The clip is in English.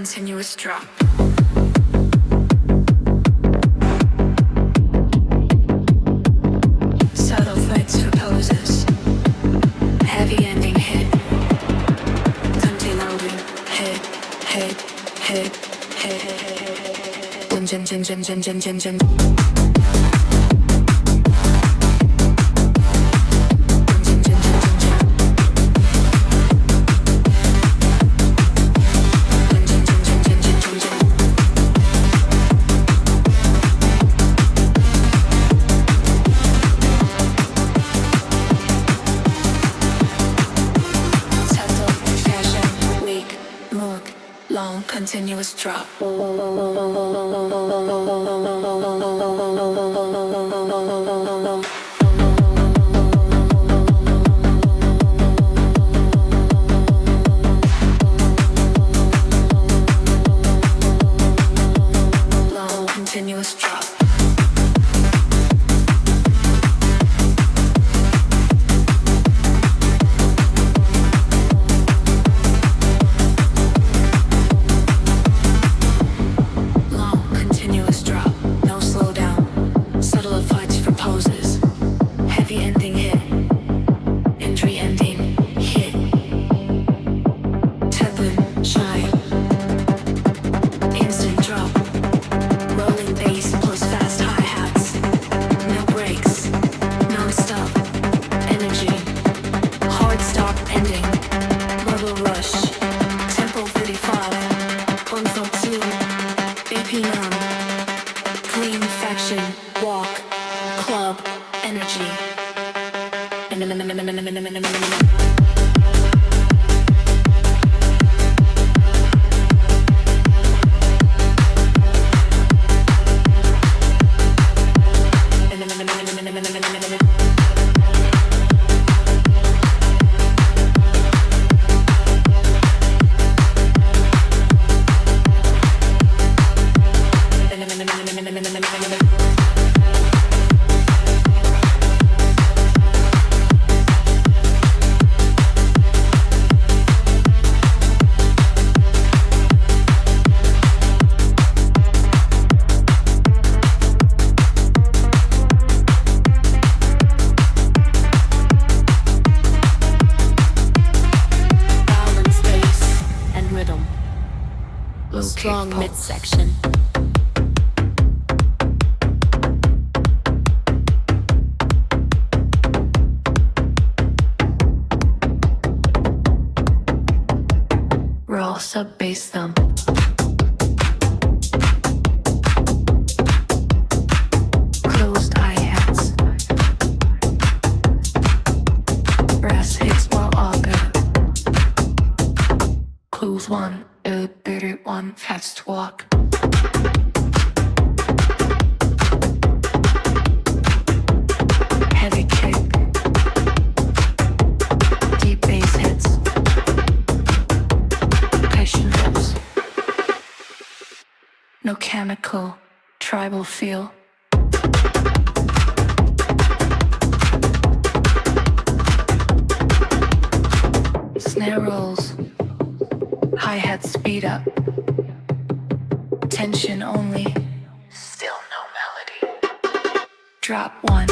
continuous drop. Subtle flights for poses. Heavy ending hit. Continuing hit, hit, hit, hit. Jin jin jin jin jin jin jin jin. Long continuous drop. Long continuous drop. Strong midsection. Raw sub bass thump. Closed hi-hats. Brass hits while auger. Clues 1. Bitter one, fast walk. Heavy kick. Deep bass hits. Percussion riffs. No chemical, tribal feel. Snare rolls. Hi-hat speed up. Tension only. Still no melody. Drop 1.